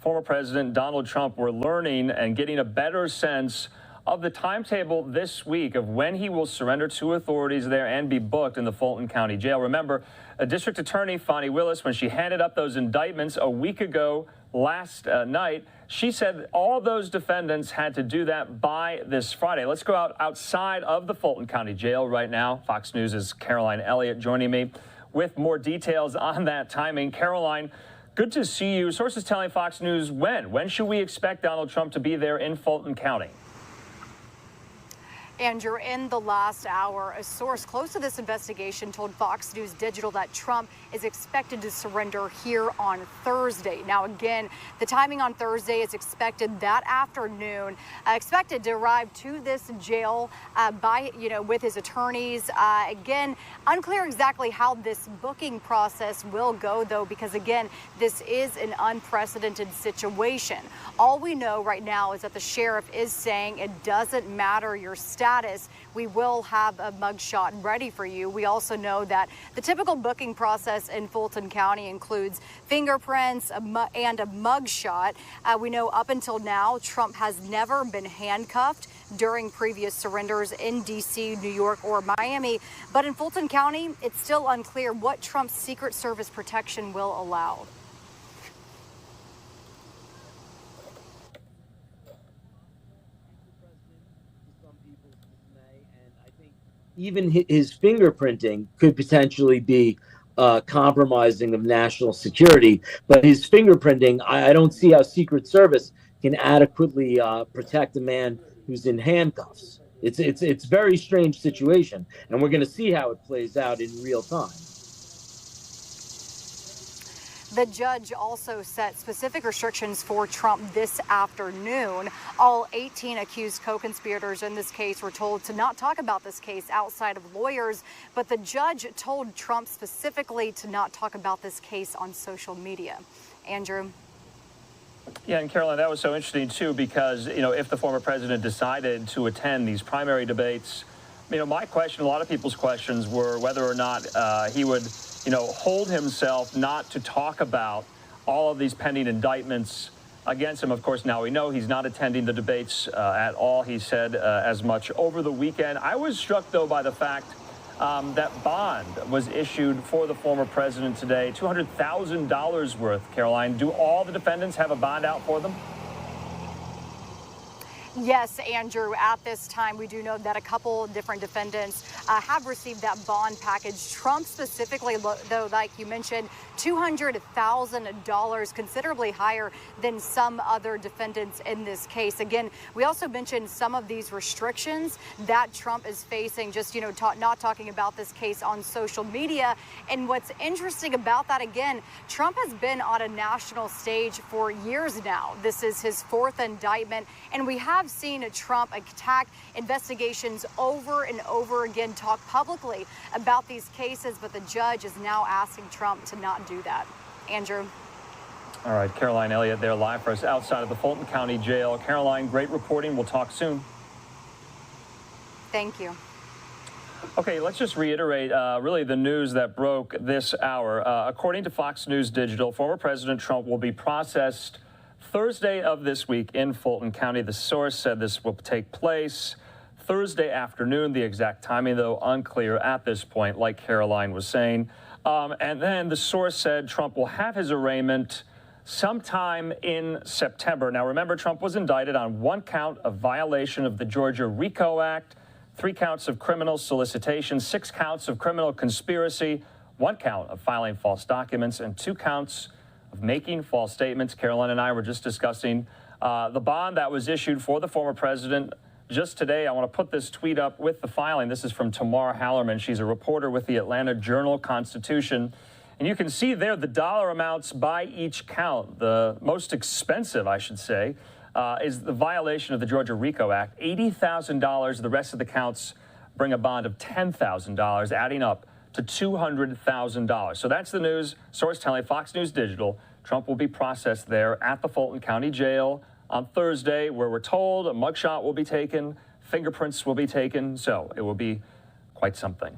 former President Donald Trump were learning and getting a better sense of the timetable this week of when he will surrender to authorities there and be booked in the Fulton County Jail. Remember, District Attorney Fani Willis, when she handed up those indictments a week ago last night, she said all those defendants had to do that by this Friday. Let's go outside of the Fulton County Jail right now. Fox News' Caroline Elliott joining me with more details on that timing. Caroline, good to see you. Sources telling Fox News when? When should we expect Donald Trump to be there in Fulton County? Andrew, in the last hour, a source close to this investigation told Fox News Digital that Trump is expected to surrender here on Thursday. Now, again, the timing on Thursday is expected that afternoon, expected to arrive to this jail with his attorneys. Again, unclear exactly how this booking process will go, though, because, again, this is an unprecedented situation. All we know right now is that the sheriff is saying it doesn't matter your status. We will have a mugshot ready for you. We also know that the typical booking process in Fulton County includes fingerprints and a mugshot. We know up until now, Trump has never been handcuffed during previous surrenders in D.C., New York, or Miami. But in Fulton County, it's still unclear what Trump's Secret Service protection will allow. Even his fingerprinting could potentially be compromising of national security. But his fingerprinting, I don't see how Secret Service can adequately protect a man who's in handcuffs. It's a very strange situation, and we're going to see how it plays out in real time. The judge also set specific restrictions for Trump this afternoon. All 18 accused co-conspirators in this case were told to not talk about this case outside of lawyers, but the judge told Trump specifically to not talk about this case on social media. Andrew? Yeah, and Caroline, that was so interesting, too, because, if the former president decided to attend these primary debates, my question, a lot of people's questions were whether or not he would hold himself not to talk about all of these pending indictments against him. Of course, now we know he's not attending the debates at all. He said as much over the weekend. I was struck, though, by the fact that bond was issued for the former president today, $200,000 worth, Caroline. Do all the defendants have a bond out for them? Yes, Andrew, at this time, we do know that a couple different defendants have received that bond package. Trump specifically, though, like you mentioned, $200,000, considerably higher than some other defendants in this case. Again, we also mentioned some of these restrictions that Trump is facing, just, not talking about this case on social media. And what's interesting about that, again, Trump has been on a national stage for years now. This is his fourth indictment, and we have seen Trump attack investigations over and over again, talk publicly about these cases, but the judge is now asking Trump to not do that. Andrew? All right, Caroline Elliott there live for us outside of the Fulton County Jail. Caroline, great reporting. We'll talk soon. Thank you. Okay, let's just reiterate really the news that broke this hour. According to Fox News Digital, former President Trump will be processed Thursday of this week in Fulton County. The source said this will take place Thursday afternoon. The exact timing, though, unclear at this point, like Caroline was saying. And then the source said Trump will have his arraignment sometime in September. Now, remember, Trump was indicted on one count of violation of the Georgia RICO Act, 3 counts of criminal solicitation, 6 counts of criminal conspiracy, 1 count of filing false documents, and 2 counts of making false statements. Caroline and I were just discussing the bond that was issued for the former president just today. I want to put this tweet up with the filing. This is from Tamar Hallerman. She's a reporter with the Atlanta Journal-Constitution. And you can see there the dollar amounts by each count. The most expensive, I should say, is the violation of the Georgia RICO Act, $80,000. The rest of the counts bring a bond of $10,000, adding up to $200,000. So that's the news. Source telling Fox News Digital Trump will be processed there at the Fulton County Jail on Thursday, where we're told a mugshot will be taken, fingerprints will be taken. So it will be quite something.